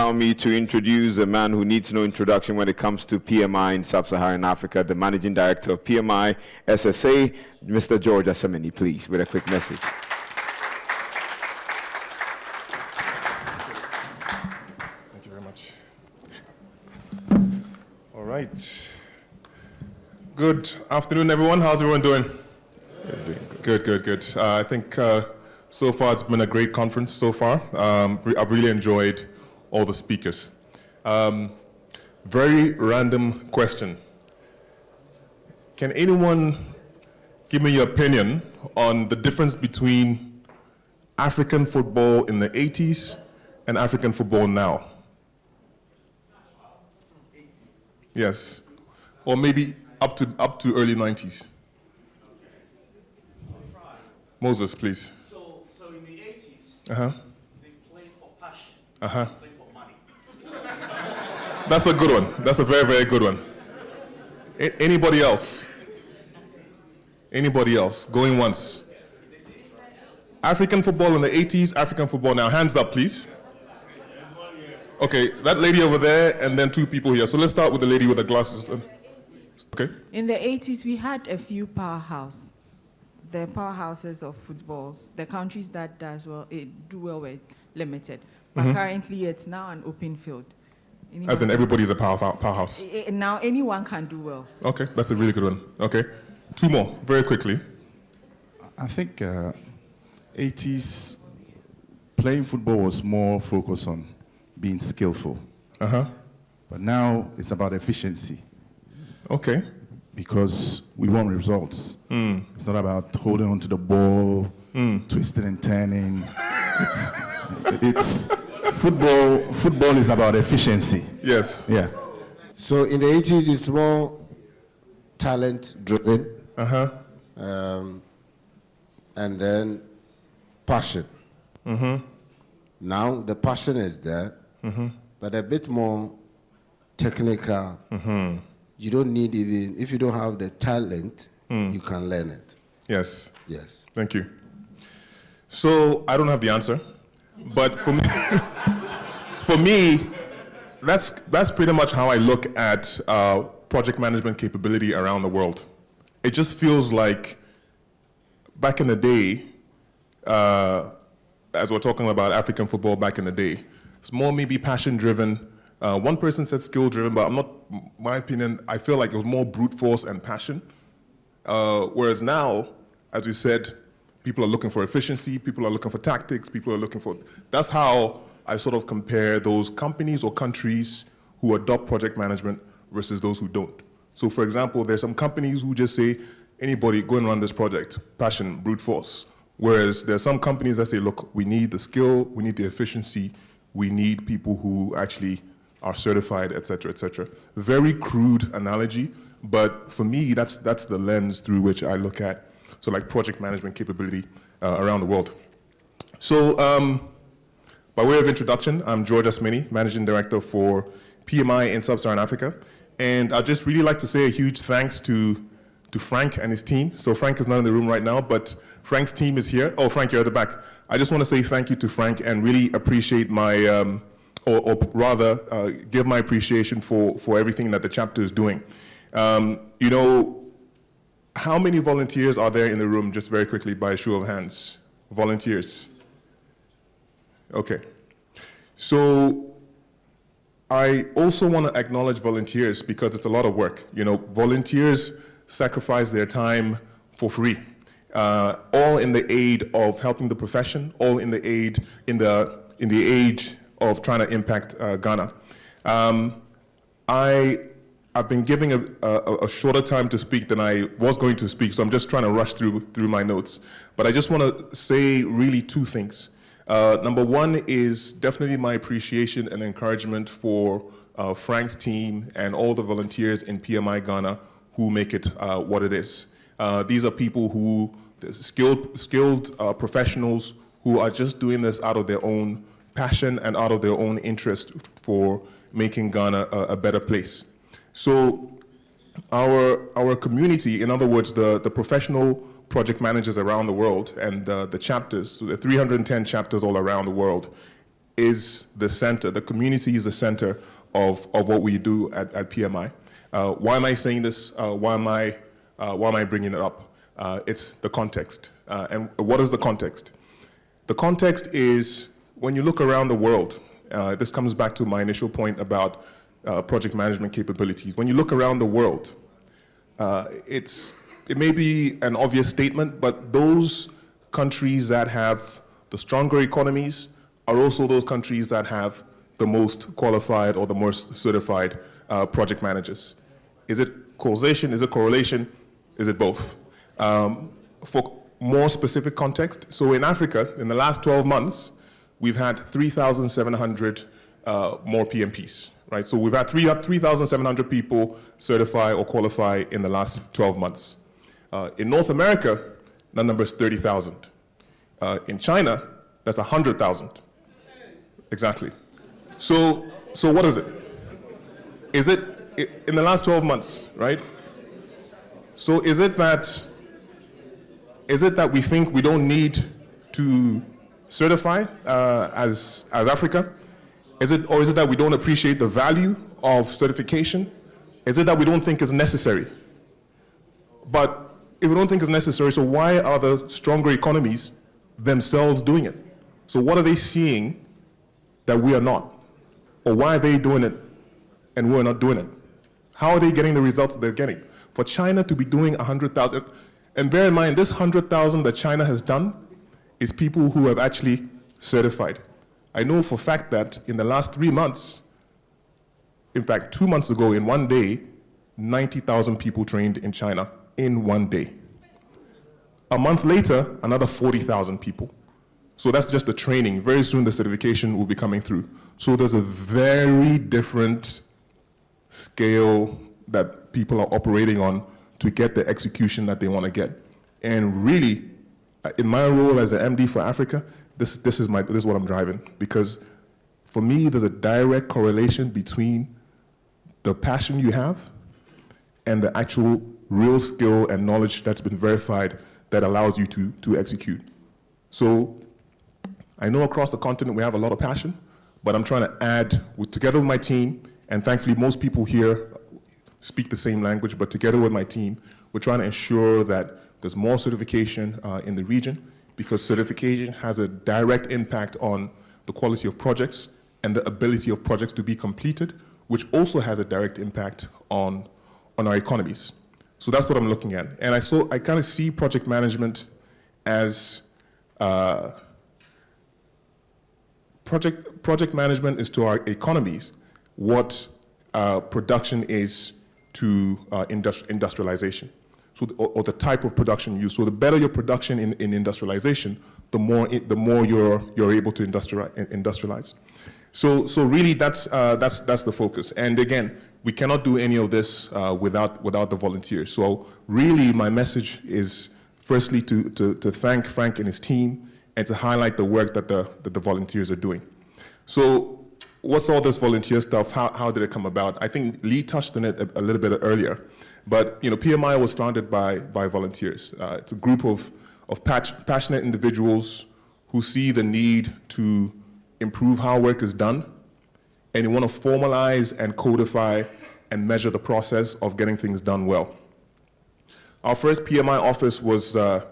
allow me to introduce a man who needs no introduction when it comes to PMI in Sub-Saharan Africa, the Managing Director of PMI SSA, Mr. George ASAMANI, please, with a quick message. Thank you very much. All right. Good afternoon, everyone. How's everyone doing? Good. I think so far it's been a great conference so far. I've really enjoyed all the speakers. Very random question. Can anyone give me your opinion on the difference between African football in the 80s and African football now? Yes. Or maybe up to early 90s. Moses, please. So in the 80s, they played for passion, they played for money. That's a good one. That's a very, very good one. Anybody else? Anybody else? Going once. African football in the 80s, African football now. Hands up, please. Okay, that lady over there, and then two people here. So let's start with the lady with the glasses. Okay. In the 80s, we had a few powerhouses. The powerhouses of footballs, the countries that do well were limited. But currently, it's now an open field. As in everybody's a powerhouse. Now anyone can do well. Okay, that's a really good one. Okay. Two more, very quickly. I think 80s playing football was more focused on being skillful. But now it's about efficiency. Okay. Because we want results. It's not about holding onto the ball, twisting and turning. It's football. Football is about efficiency. Yes. Yeah. So in the 80s, it's more talent-driven, and then passion. Now the passion is there, but a bit more technical. You don't need even, if you don't have the talent, you can learn it. Yes. Yes. Thank you. So I don't have the answer, but for me, that's pretty much how I look at project management capability around the world. It just feels like back in the day, as we're talking about African football back in the day, it's more maybe passion-driven. One person said skill-driven, but my opinion, I feel like it was more brute force and passion. Whereas now, as we said, people are looking for efficiency, people are looking for tactics, people are looking for, that's how I sort of compare those companies or countries who adopt project management versus those who don't. So for example, there's some companies who just say, anybody go and run this project, passion, brute force. Whereas there's some companies that say, look, we need the skill, we need the efficiency, we need people who actually are certified, et cetera, et cetera. Very crude analogy, but for me, that's the lens through which I look at, so like project management capability around the world. So by way of introduction, I'm George ASAMANI, Managing Director for PMI in Sub-Saharan Africa. And I'd just really like to say a huge thanks to Frank and his team. So Frank is not in the room right now, but Frank's team is here. Oh, Frank, you're at the back. I just want to say thank you to Frank and really appreciate my, or rather give my appreciation for everything that the chapter is doing. You know, how many volunteers are there in the room, just very quickly, by a show of hands? Volunteers. Okay. So I also want to acknowledge volunteers because it's a lot of work. You know, volunteers sacrifice their time for free, all in the aid of helping the profession, all in the aid, in the age of trying to impact Ghana. I've been giving a shorter time to speak than I was going to speak, so I'm just trying to rush through my notes. But I just want to say really two things. Number one is definitely my appreciation and encouragement for Frank's team and all the volunteers in PMI Ghana who make it what it is. These are people who, skilled professionals who are just doing this out of their own passion and out of their own interest for making Ghana a better place. So our community, in other words, the professional project managers around the world and the chapters, so the 310 chapters all around the world, is the center, the community is the center of what we do at PMI. Why am I saying this? Why am I bringing it up? It's the context. And what is the context? The context is when you look around the world, this comes back to my initial point about project management capabilities. When you look around the world, it may be an obvious statement, but those countries that have the stronger economies are also those countries that have the most qualified or the most certified project managers. Is it causation? Is it correlation? Is it both? For more specific context, so in Africa, in the last 12 months, we've had 3,700 more PMPs, right? So we've had 3,700 people certify or qualify in the last 12 months. In North America, that number is 30,000. In China, that's 100,000. Exactly. So what is it? Is it in the last 12 months, right? So is it that we think we don't need to certify as Africa? Or is it that we don't appreciate the value of certification? Is it that we don't think it's necessary? But if we don't think it's necessary, so why are the stronger economies themselves doing it? So what are they seeing that we are not? Or why are they doing it and we're not doing it? How are they getting the results they're getting? For China to be doing 100,000, and bear in mind, this 100,000 that China has done is people who have actually certified. I know for a fact that in the last 3 months, in fact, 2 months ago, in one day, 90,000 people trained in China in one day. A month later, another 40,000 people. So that's just the training. Very soon the certification will be coming through. So there's a very different scale that people are operating on to get the execution that they want to get. And really, in my role as the MD for Africa, this is what I'm driving. Because for me, there's a direct correlation between the passion you have and the actual real skill and knowledge that's been verified that allows you to execute. So I know across the continent we have a lot of passion, but I'm trying to add, together with my team, and thankfully most people here speak the same language, but together with my team, we're trying to ensure that there's more certification in the region, because certification has a direct impact on the quality of projects and the ability of projects to be completed, which also has a direct impact on our economies. So that's what I'm looking at. And I kind of see project management as project management is to our economies what production is to industrialization, so or the type of production used. So the better your production in industrialization, the more you're able to industrialize. So really that's the focus. And again, we cannot do any of this without the volunteers. So really, my message is firstly to thank Frank and his team and to highlight the work that the volunteers are doing. So what's all this volunteer stuff? How did it come about? I think Lee touched on it a little bit earlier, but PMI was founded by volunteers. It's a group of passionate individuals who see the need to improve how work is done, and they want to formalize and codify and measure the process of getting things done well. Our first PMI office was, our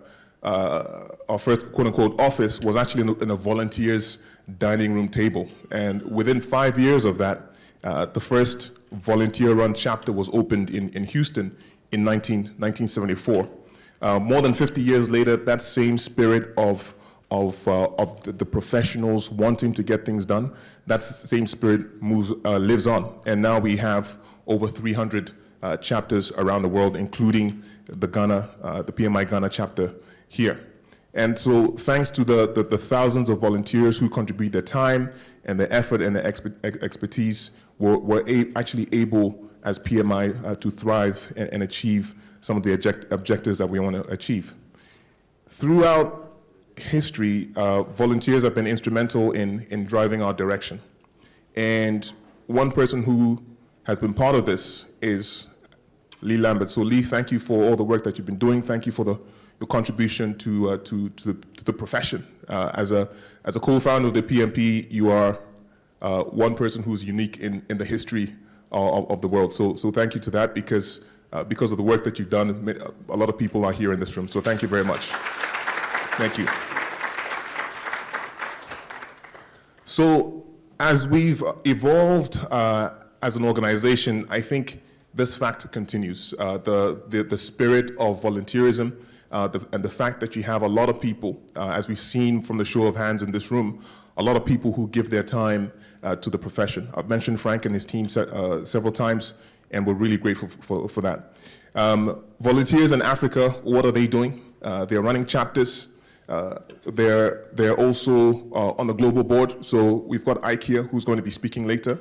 first quote-unquote office was actually in a volunteers' dining room table. And within 5 years of that, the first volunteer-run chapter was opened in Houston in 1974. More than 50 years later, that same spirit of the professionals wanting to get things done, that same spirit lives on. And now we have over 300 chapters around the world, including the PMI Ghana chapter here. And so thanks to the thousands of volunteers who contribute their time and their effort and their expertise, we're actually able as PMI to thrive and achieve some of the objectives that we want to achieve. Throughout history, volunteers have been instrumental in driving our direction. And one person who has been part of this is Lee Lambert. So Lee, thank you for all the work that you've been doing. Thank you for your contribution to the profession. As a co-founder of the PMP, you are one person who's unique in the history of the world. So thank you to that, because of the work that you've done, a lot of people are here in this room. So thank you very much. Thank you. So as we've evolved as an organization, I think this fact continues. The spirit of volunteerism and the fact that you have a lot of people, as we've seen from the show of hands in this room, a lot of people who give their time to the profession. I've mentioned Frank and his team several times, and we're really grateful for that. Volunteers in Africa, what are they doing? They're running chapters. They're also on the global board. So we've got Ike here, who's going to be speaking later.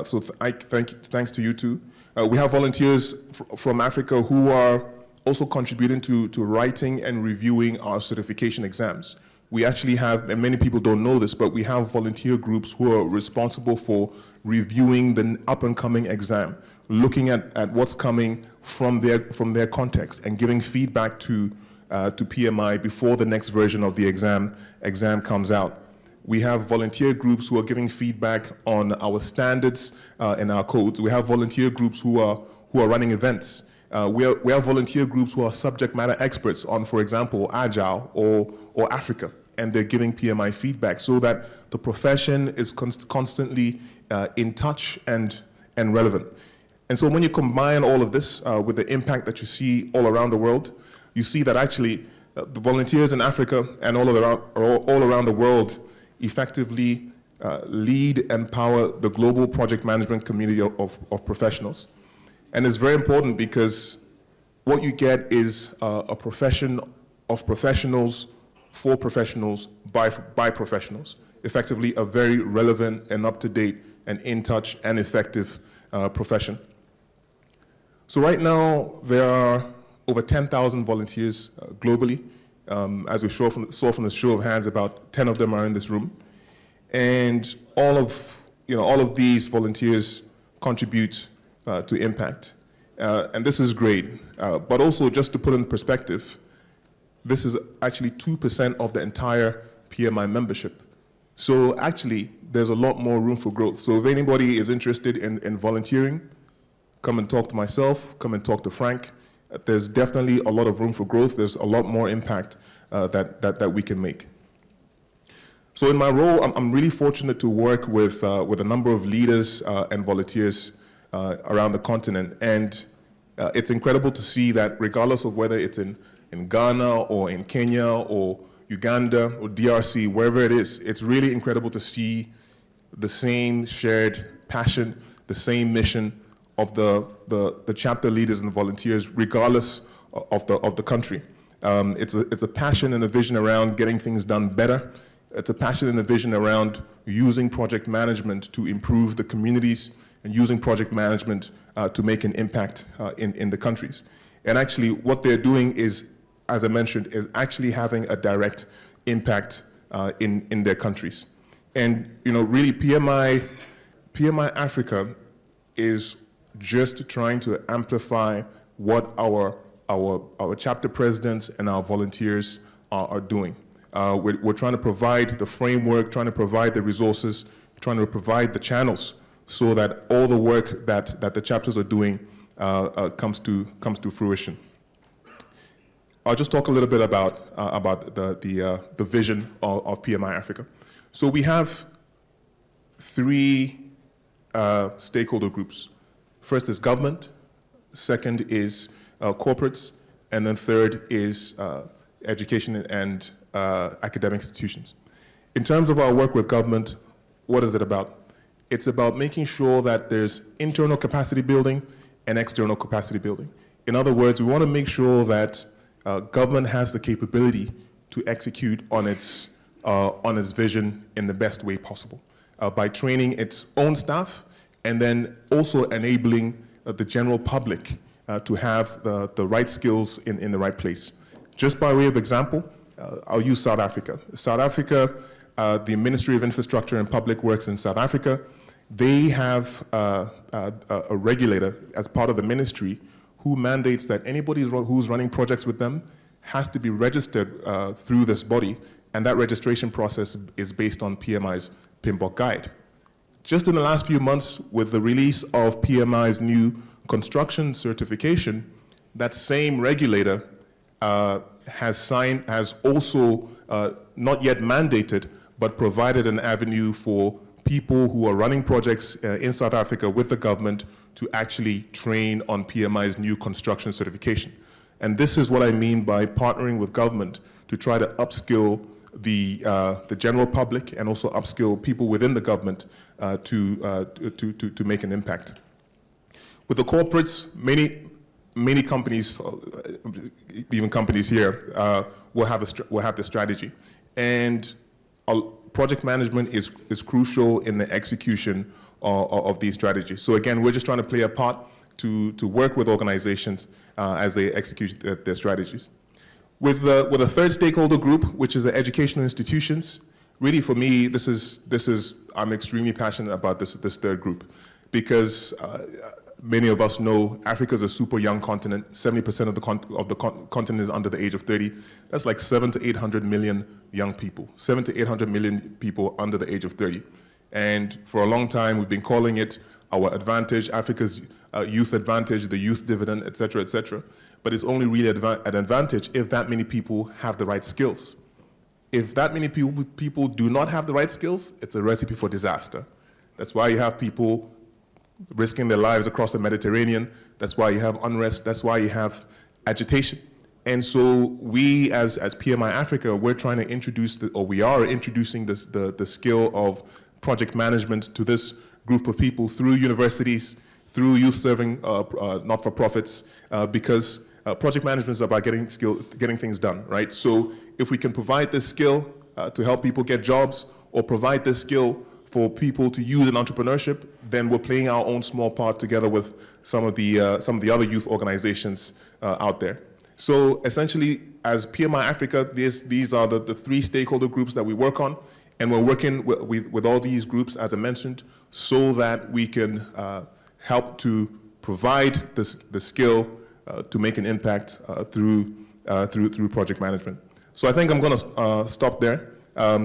So Ike, thanks to you too. We have volunteers from Africa who are also contributing to writing and reviewing our certification exams. We actually have, and many people don't know this, but we have volunteer groups who are responsible for reviewing the up-and-coming exam, looking at what's coming from their context and giving feedback to PMI before the next version of the exam comes out. We have volunteer groups who are giving feedback on our standards and our codes. We have volunteer groups who are running events. We have volunteer groups who are subject matter experts on, for example, Agile or Africa, and they're giving PMI feedback so that the profession is constantly in touch and relevant. And so when you combine all of this with the impact that you see all around the world, you see that actually the volunteers in Africa and all around the world effectively lead and power the global project management community of professionals. And it's very important because what you get is a profession of professionals for professionals by professionals, effectively a very relevant and up-to-date and in-touch and effective profession. So right now, there are over 10,000 volunteers globally. As we saw from the show of hands, about 10 of them are in this room. And all of these volunteers contribute to impact. And this is great. But also, just to put in perspective, this is actually 2% of the entire PMI membership. So actually, there's a lot more room for growth. So if anybody is interested in volunteering, come and talk to myself, come and talk to Frank. There's definitely a lot of room for growth. There's a lot more impact that we can make. So in my role, I'm really fortunate to work with a number of leaders and volunteers around the continent. And it's incredible to see that regardless of whether it's in Ghana or in Kenya or Uganda or DRC, wherever it is, it's really incredible to see the same shared passion, the same mission of the chapter leaders and the volunteers, regardless of the country. It's a passion and a vision around getting things done better. It's a passion and a vision around using project management to improve the communities and using project management to make an impact in the countries. And actually, what they're doing is, as I mentioned, is actually having a direct impact in their countries. And really, PMI Africa is just trying to amplify what our chapter presidents and our volunteers are doing. We're trying to provide the framework, trying to provide the resources, trying to provide the channels so that all the work that the chapters are doing comes to fruition. I'll just talk a little bit about the vision of PMI Africa. So we have 3 stakeholder groups. First is government, second is corporates, and then third is education and academic institutions. In terms of our work with government, what is it about? It's about making sure that there's internal capacity building and external capacity building. In other words, we want to make sure that government has the capability to execute on its vision in the best way possible by training its own staff and then also enabling the general public to have the right skills in the right place. Just by way of example, I'll use South Africa. South Africa, the Ministry of Infrastructure and Public Works in South Africa, they have a regulator as part of the ministry who mandates that anybody who's running projects with them has to be registered through this body, and that registration process is based on PMI's PMBOK guide. Just in the last few months, with the release of PMI's new construction certification, that same regulator has also not yet mandated, but provided an avenue for people who are running projects in South Africa with the government to actually train on PMI's new construction certification. And this is what I mean by partnering with government to try to upskill the general public and also upskill people within the government to make an impact. With the corporates, many companies, even companies here, will have the strategy. And project management is crucial in the execution of these strategies. So again, we're just trying to play a part to work with organizations as they execute their strategies. With a third stakeholder group, which is the educational institutions, really for me, I'm extremely passionate about this third group, because many of us know Africa is a super young continent. 70% of the continent is under the age of 30. That's like 700 to 800 million young people. 700 to 800 million people under the age of 30. And for a long time, we've been calling it our advantage, Africa's youth advantage, the youth dividend, et cetera, et cetera. But it's only really an advantage if that many people have the right skills. If that many people do not have the right skills, it's a recipe for disaster. That's why you have people risking their lives across the Mediterranean. That's why you have unrest. That's why you have agitation. And so we, as PMI Africa, we're trying to introduce, we are introducing the skill of project management to this group of people through universities, through youth-serving not-for-profits, because project management is about getting things done, right? So if we can provide this skill to help people get jobs, or provide this skill for people to use in entrepreneurship, then we're playing our own small part together with some of the other youth organizations out there. So essentially, as PMI Africa, these are the three stakeholder groups that we work on, and we're working with all these groups, as I mentioned, so that we can help to provide the skill to make an impact through project management. So I think I'm going to stop there.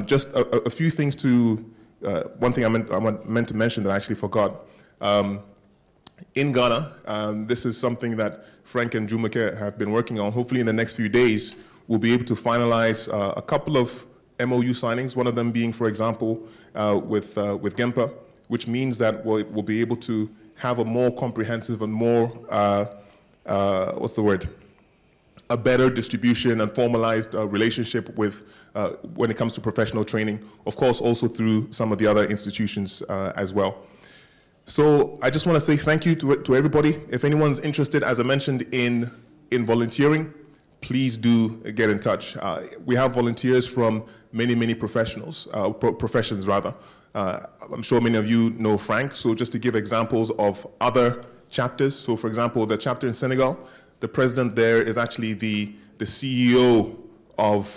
Just a few things to. One thing I meant to mention that I actually forgot. In Ghana, this is something that Frank and Jumake have been working on. Hopefully in the next few days, we'll be able to finalize a couple of MOU signings, one of them being, for example, with GEMPA, which means that we'll be able to have a more comprehensive and more, a better distribution and formalized relationship with when it comes to professional training, of course, also through some of the other institutions as well. So I just want to say thank you to everybody. If anyone's interested, as I mentioned, in volunteering, please do get in touch. We have volunteers from many professions rather. I'm sure many of you know Frank, so just to give examples of other chapters. So for example, the chapter in Senegal, the president there is actually the CEO of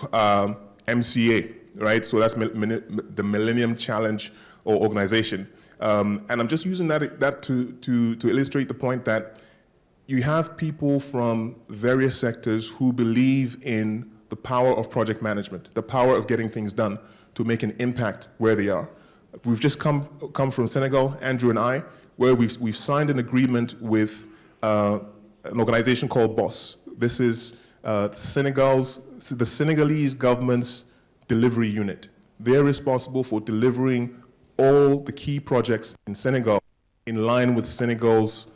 MCA, right? So that's the Millennium Challenge organization. And I'm just using that to illustrate the point that you have people from various sectors who believe in the power of project management, the power of getting things done to make an impact where they are. We've just come from Senegal, Andrew and I, where we've signed an agreement with an organization called BOSS. This is the Senegalese government's delivery unit. They're responsible for delivering all the key projects in Senegal in line with Senegal's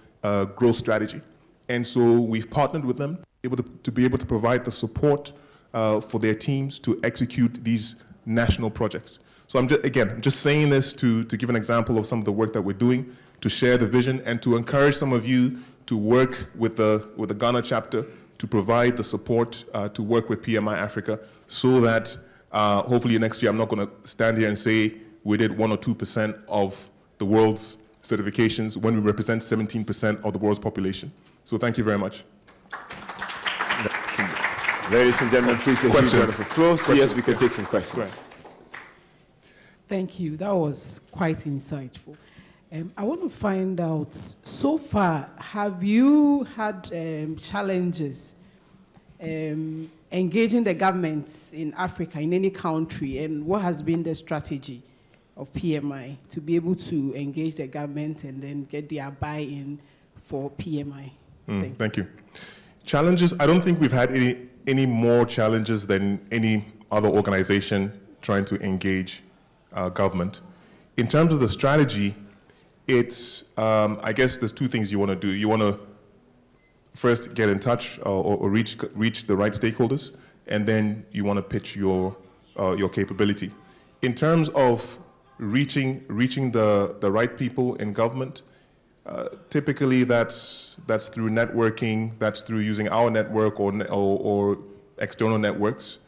growth strategy. And so we've partnered with them to be able to provide the support for their teams to execute these national projects. So I'm just saying this to give an example of some of the work that we're doing, to share the vision, and to encourage some of you to work with the Ghana chapter to provide the support to work with PMI Africa, so that hopefully next year I'm not going to stand here and say we did 1 or 2% of the world's certifications when we represent 17% of the world's population. So thank you very much. Ladies and gentlemen, please take a round of applause. Yes, we can take some questions. Thank you. That was quite insightful. I want to find out, so far, have you had challenges engaging the governments in Africa, in any country, and what has been the strategy of PMI to be able to engage the government and then get their buy-in for PMI? Thank you. Challenges, I don't think we've had any more challenges than any other organization trying to engage government. In terms of the strategy, it's, I guess there's two things you want to do. You want to first get in touch or reach the right stakeholders, and then you want to pitch your capability. In terms of reaching the right people in government, typically that's through networking, that's through using our network or external networks.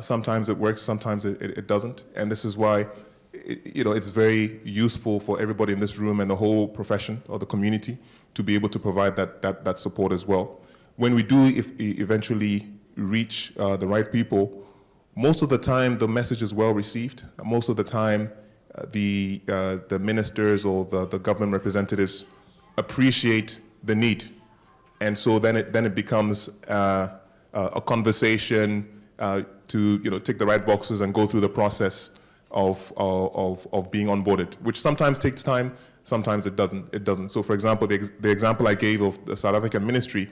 Sometimes it works, sometimes it doesn't, and this is why it's very useful for everybody in this room and the whole profession or the community to be able to provide that support as well. When we do eventually reach the right people, most of the time the message is well received. Most of the time the ministers or the government representatives appreciate the need, and so then it becomes a conversation to tick the right boxes and go through the process of being onboarded, which sometimes takes time, sometimes it doesn't. So for example, the example I gave of the South African ministry,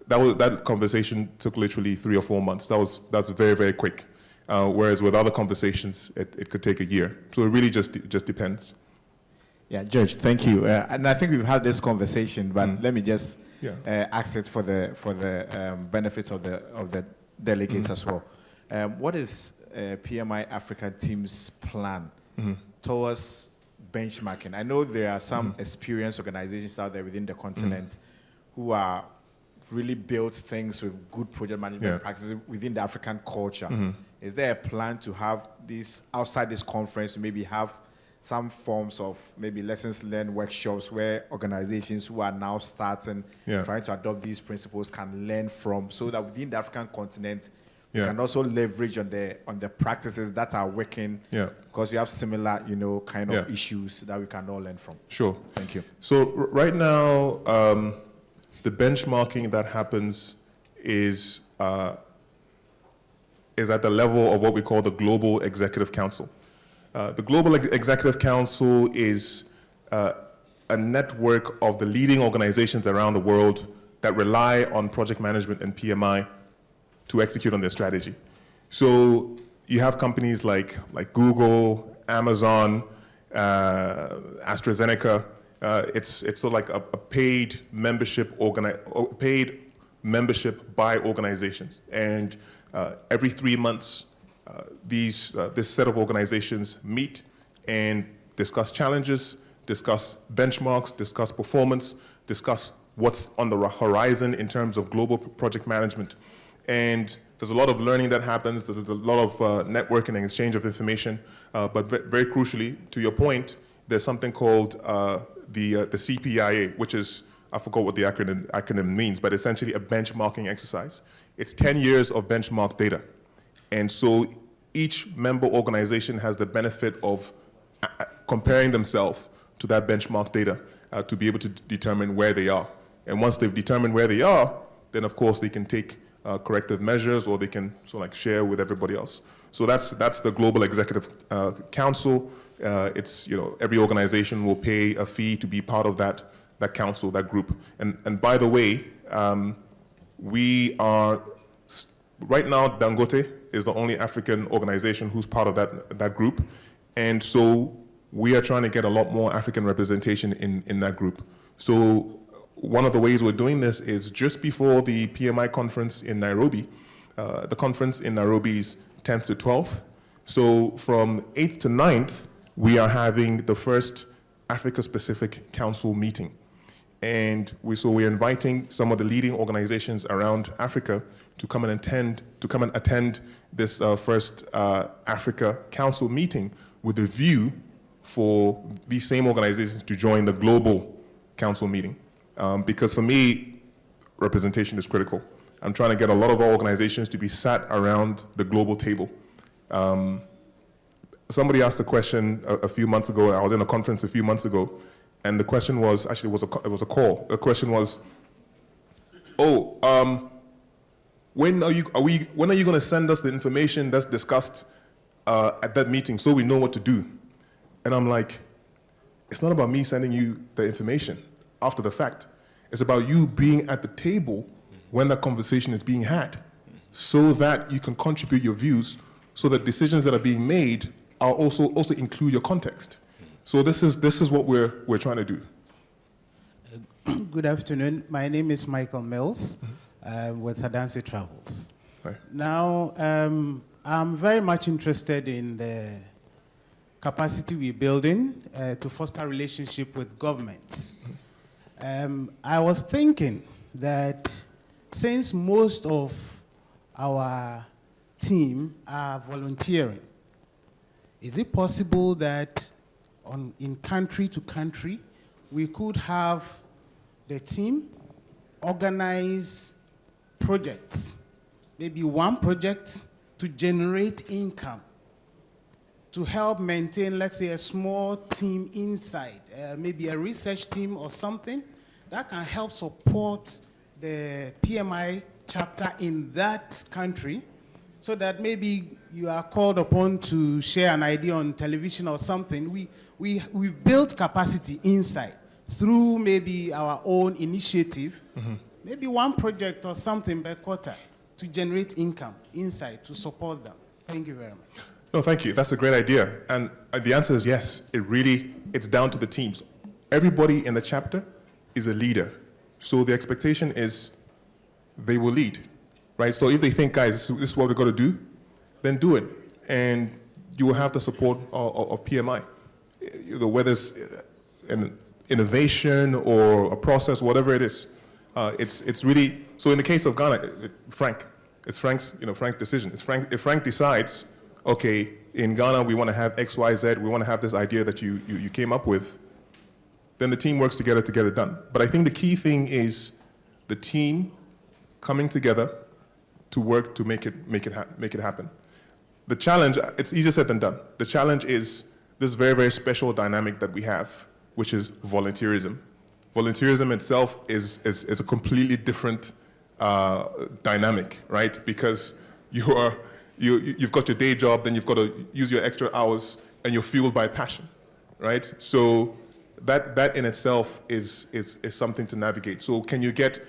that conversation took literally 3 or 4 months. That's very, very quick. Whereas with other conversations, it could take a year. So it really just depends. Yeah, George, thank you. And I think we've had this conversation, but let me just ask it for the benefit of the delegates as well. What is PMI Africa team's plan towards benchmarking? I know there are some experienced organizations out there within the continent who are really built things with good project management practices within the African culture. Is there a plan to have this outside this conference, to maybe have some forms of maybe lessons learned workshops where organizations who are now starting, trying to adopt these principles can learn from, so that within the African continent, we can also leverage on the practices that are working, because we have similar, kind of issues that we can all learn from. Sure. Thank you. So right now, the benchmarking that happens is at the level of what we call the Global Executive Council. The Global Executive Council is a network of the leading organizations around the world that rely on project management and PMI to execute on their strategy. So you have companies like Google, Amazon, AstraZeneca. It's sort of like a paid membership by organizations, and every 3 months, this set of organizations meet and discuss challenges, discuss benchmarks, discuss performance, discuss what's on the horizon in terms of global project management. And there's a lot of learning that happens. There's a lot of networking and exchange of information. But very crucially, to your point, there's something called the CPIA, which is, I forgot what the acronym means, but essentially a benchmarking exercise. It's 10 years of benchmark data. And so each member organization has the benefit of comparing themselves to that benchmark data to be able to determine where they are. And once they've determined where they are, then of course they can take corrective measures, or they can sort of like share with everybody else. So that's the Global Executive Council. It's, every organization will pay a fee to be part of that council, that group. And by the way, we are, right now, Dangote is the only African organization who's part of that group. And so we are trying to get a lot more African representation in that group. So one of the ways we're doing this is just before the PMI conference in Nairobi. The conference in Nairobi is 10th to 12th. So from 8th to 9th, we are having the first Africa-specific council meeting. And we're inviting some of the leading organizations around Africa to come and attend this first Africa Council meeting, with a view for these same organizations to join the global council meeting. Because for me, representation is critical. I'm trying to get a lot of our organizations to be sat around the global table. Somebody asked a question a few months ago. I was in a conference a few months ago, And the question was, actually it was a call. The question was, when are you going to send us the information that's discussed at that meeting so we know what to do? And I'm like, it's not about me sending you the information after the fact. It's about you being at the table when that conversation is being had, so that you can contribute your views, so that decisions that are being made are also include your context. So this is what we're trying to do. Good afternoon. My name is Michael Mills with Adansi Travels. Right. Now, I'm very much interested in the capacity we're building to foster relationship with governments. I was thinking that since most of our team are volunteering, is it possible that in country to country, we could have the team organize projects, maybe one project to generate income, to help maintain, let's say, a small team inside, maybe a research team or something that can help support the PMI chapter in that country, so that maybe you are called upon to share an idea on television or something. We've built capacity inside through maybe our own initiative, maybe one project or something per quarter to generate income inside to support them. Thank you very much. No, thank you. That's a great idea. And the answer is yes. It's down to the teams. Everybody in the chapter is a leader. So the expectation is they will lead, right? So if they think, guys, this is what we've got to do, then do it. And you will have the support of PMI. Whether it's an innovation or a process, whatever it is, it's really, so in the case of Ghana, it's Frank's decision. If Frank decides, okay, in Ghana we want to have X, Y, Z, we want to have this idea that you came up with, then the team works together to get it done. But I think the key thing is the team coming together to work to make it happen. The challenge, it's easier said than done. The challenge is this very, very special dynamic that we have, which is volunteerism. Volunteerism itself is a completely different dynamic, right? Because you've got your day job, then you've got to use your extra hours, and you're fueled by passion, right? So that in itself is something to navigate. So can you get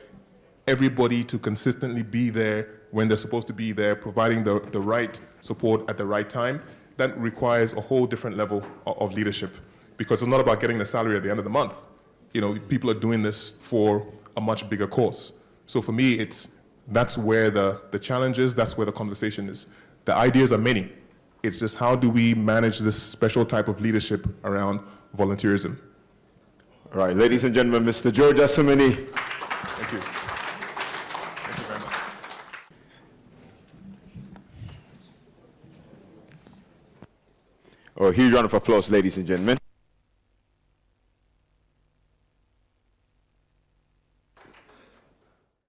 everybody to consistently be there when they're supposed to be there, providing the right support at the right time? That requires a whole different level of leadership, because it's not about getting the salary at the end of the month. People are doing this for a much bigger cause. So for me, that's where the challenge is, that's where the conversation is. The ideas are many. It's just how do we manage this special type of leadership around volunteerism? All right, ladies and gentlemen, Mr. George ASAMANI. Thank you. Thank you very much. A huge round of applause, ladies and gentlemen.